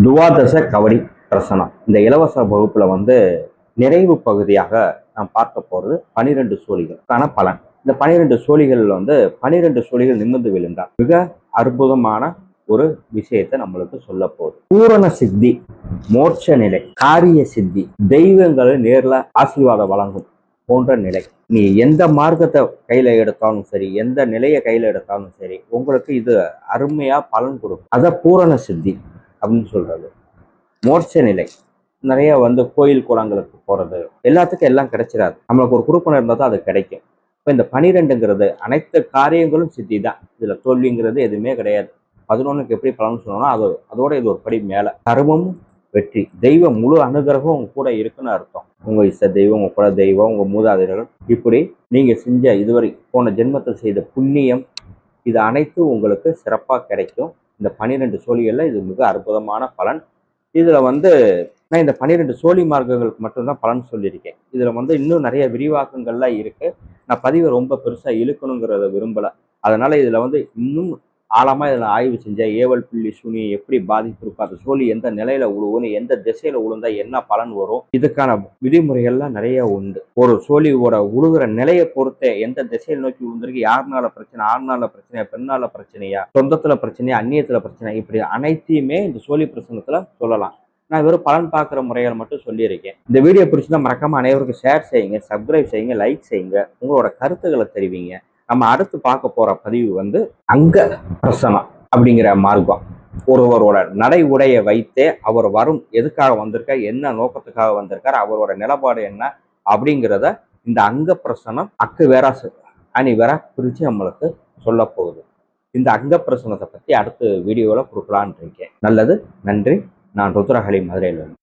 துவாதச கவடி பிரசனம் இந்த இலவச வகுப்புல நிறைவு பகுதியாக நாம் பார்க்க போறது 12 சோழிகளுக்கான பலன். இந்த 12 சோழிகள் 12 சோழிகள் நிமிர்ந்து விழுந்தால் மிக அற்புதமான ஒரு விஷயத்தை நம்மளுக்கு சொல்ல போகுது. பூரண சித்தி, மோட்ச நிலை, காரிய சித்தி, தெய்வங்களை நேர்ல ஆசீர்வாதம் வழங்கும் போன்ற நிலை. நீ எந்த மார்க்கத்தை கையில எடுத்தாலும் சரி, எந்த நிலையை கையில எடுத்தாலும் சரி, உங்களுக்கு இது அருமையா பலன் கொடுக்கும். அத பூரண சித்தி அப்படின்னு சொல்றது. மோட்ச நிலை, நிறைய கோயில் குளங்களுக்கு போறது, எல்லாத்துக்கும் எல்லாம் கிடைச்சிடாது. நம்மளுக்கு ஒரு குறுப்பணம் இருந்தால் தான் அது கிடைக்கும். இப்போ இந்த 12ங்கிறது அனைத்து காரியங்களும் சித்தி தான். இதுல தோல்விங்கிறது எதுவுமே கிடையாது. 11க்கு எப்படி பலன் சொன்னோம்னா அதோட இது ஒரு படி மேல. கர்மம் வெற்றி, தெய்வம் முழு அனுகிரகம் உங்க கூட இருக்குன்னு அர்த்தம். உங்க இஷ்ட தெய்வம், உங்க குல தெய்வம், உங்க மூதாதையர்கள், இப்படி நீங்க செஞ்ச இதுவரை போன ஜென்மத்தில் செய்த புண்ணியம், இது அனைத்தும் உங்களுக்கு சிறப்பா கிடைக்கும். இந்த 12 சோழிகள்ல இது மிக அற்புதமான பலன். இதுல நான் இந்த 12 சோழி மார்க்கங்களுக்கு மட்டும்தான் பலன் சொல்லியிருக்கேன். இதுல இன்னும் நிறைய விரிவாக்கங்கள்லாம் இருக்கு. நான் பதிவை ரொம்ப பெருசா இழுக்கணுங்கிறத விரும்பல. அதனால இதுல இன்னும் ஆழமா இதுல ஆய்வு செஞ்ச ஏவல் புள்ளி சுனி எப்படி பாதிப்பு இருக்கும், அந்த சோழி எந்த நிலையில உழுவுன்னு, எந்த திசையில உழுந்தா என்ன பலன் வரும், இதுக்கான விதிமுறைகள்லாம் நிறைய உண்டு. ஒரு சோழியோட உழுகுற நிலையை பொறுத்தே எந்த திசையை நோக்கி உழுந்திருக்கு, யாருனால பிரச்சனை, ஆறுனால பிரச்சனையா, பெண்ணால பிரச்சனையா, சொந்தத்துல பிரச்சனையா, அந்நியத்துல பிரச்சனை, இப்படி அனைத்தையுமே இந்த சோழி பிரசனத்துல சொல்லலாம். நான் வெறும் பலன் பார்க்குற முறைகளை மட்டும் சொல்லியிருக்கேன். இந்த வீடியோ பிடிச்சிருந்தா மறக்காம அனைவருக்கும் ஷேர் செய்யுங்க, சப்ஸ்கிரைப் செய்யுங்க, லைக் செய்யுங்க, உங்களோட கருத்துக்களை தெரிவிங்க. நம்ம அடுத்து பார்க்க போற பதிவு அங்க பிரசனம் அப்படிங்கிற மார்க்கம். ஒருவரோட நடை உடைய வைத்தே அவர் வரும் எதுக்காக வந்திருக்கார், என்ன நோக்கத்துக்காக வந்திருக்கார், அவரோட நிலப்பாடு என்ன அப்படிங்கிறத இந்த அங்க பிரசனம் அக்கு வேற அணி வேற பிரிச்சு நம்மளுக்கு சொல்ல போகுது. இந்த அங்க பிரசனத்தை பத்தி அடுத்த வீடியோல கொடுக்கலான் இருக்கேன். நல்லது, நன்றி. நான் ருத்ரஹலி மதுரையில்.